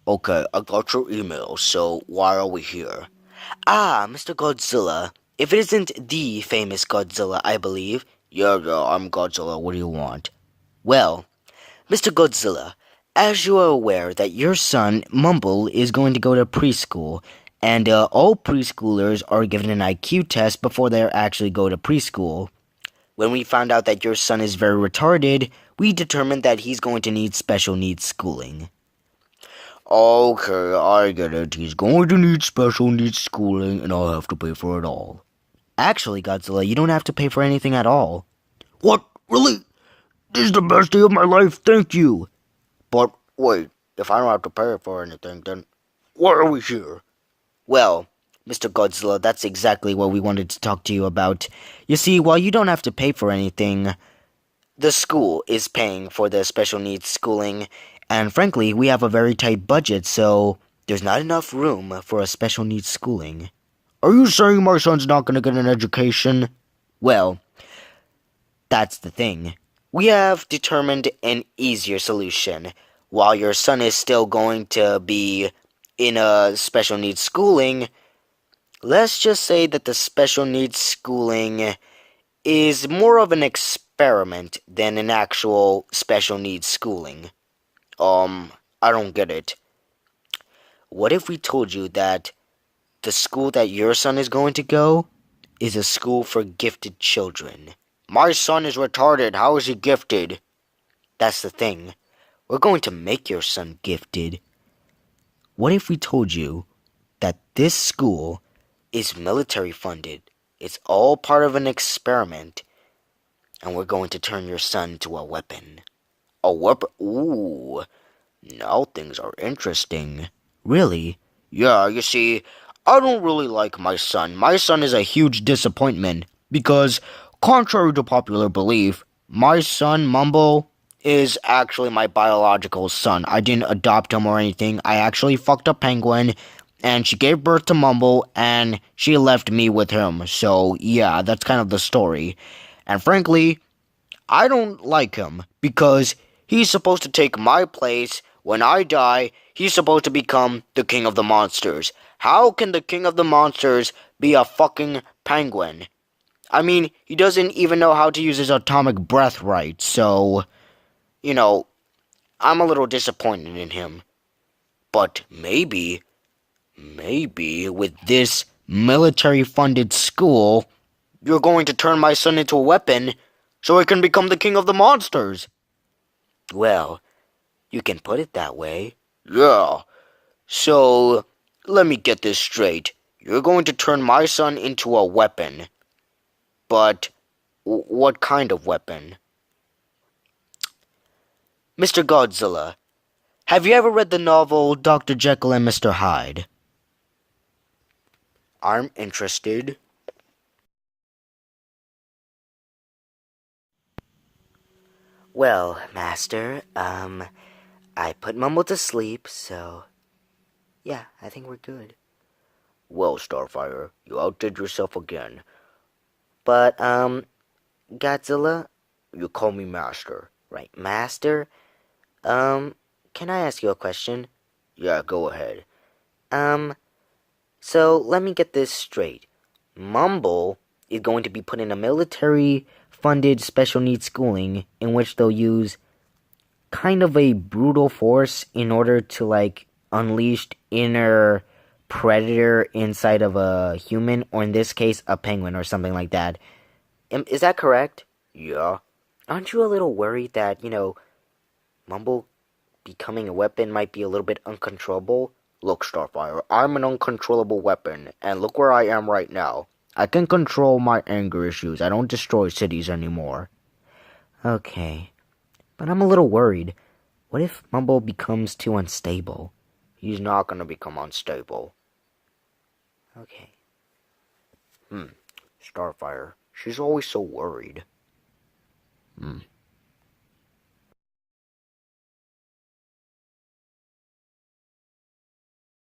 Okay, I got your email, so why are we here? Ah, Mr. Godzilla. If it isn't the famous Godzilla, I believe. Yeah, I'm Godzilla. What do you want? Well, Mr. Godzilla, as you are aware that your son, Mumble, is going to go to preschool, and all preschoolers are given an IQ test before they actually go to preschool. When we found out that your son is very retarded, we determined that he's going to need special needs schooling. Okay, I get it. He's going to need special needs schooling, and I'll have to pay for it all. Actually, Godzilla, you don't have to pay for anything at all. What? Really? This is the best day of my life, thank you. But wait, if I don't have to pay for anything, then why are we here? Well, Mr. Godzilla, that's exactly what we wanted to talk to you about. You see, while you don't have to pay for anything, the school is paying for the special needs schooling, and frankly, we have a very tight budget, so there's not enough room for a special needs schooling. Are you saying my son's not going to get an education? Well, that's the thing. We have determined an easier solution. While your son is still going to be in a special needs schooling, let's just say that the special needs schooling is more of an experiment than an actual special needs schooling. I don't get it. What if we told you that the school that your son is going to go is a school for gifted children? My son is retarded. How is he gifted? That's the thing. We're going to make your son gifted. What if we told you that this school is military funded? It's all part of an experiment, and we're going to turn your son into a weapon. A weapon? Ooh, now things are interesting. Really? Yeah, you see, I don't really like my son. My son is a huge disappointment because, contrary to popular belief, my son, Mumble, is actually my biological son. I didn't adopt him or anything. I actually fucked a penguin, and she gave birth to Mumble, and she left me with him. So, yeah, that's kind of the story. And frankly, I don't like him because he's supposed to take my place. When I die, he's supposed to become the king of the monsters. How can the king of the monsters be a fucking penguin? I mean, he doesn't even know how to use his atomic breath right, so, I'm a little disappointed in him. But maybe with this military-funded school, you're going to turn my son into a weapon so he can become the king of the monsters. Well, you can put it that way. Yeah. So, let me get this straight. You're going to turn my son into a weapon. But, what kind of weapon? Mr. Godzilla, have you ever read the novel Dr. Jekyll and Mr. Hyde? I'm interested. Well, Master, I put Mumble to sleep, so yeah, I think we're good. Well, Starfire, you outdid yourself again. But, Godzilla, you call me Master. Right, Master? Can I ask you a question? Yeah, go ahead. So let me get this straight. Mumble is going to be put in a military-funded special needs schooling in which they'll use kind of a brutal force in order to, unleash inner predator inside of a human, or in this case, a penguin or something like that. Is that correct? Yeah. Aren't you a little worried that, Mumble becoming a weapon might be a little bit uncontrollable? Look, Starfire, I'm an uncontrollable weapon, and look where I am right now. I can control my anger issues. I don't destroy cities anymore. Okay. But I'm a little worried. What if Mumble becomes too unstable? He's not gonna become unstable. Okay. Starfire, she's always so worried.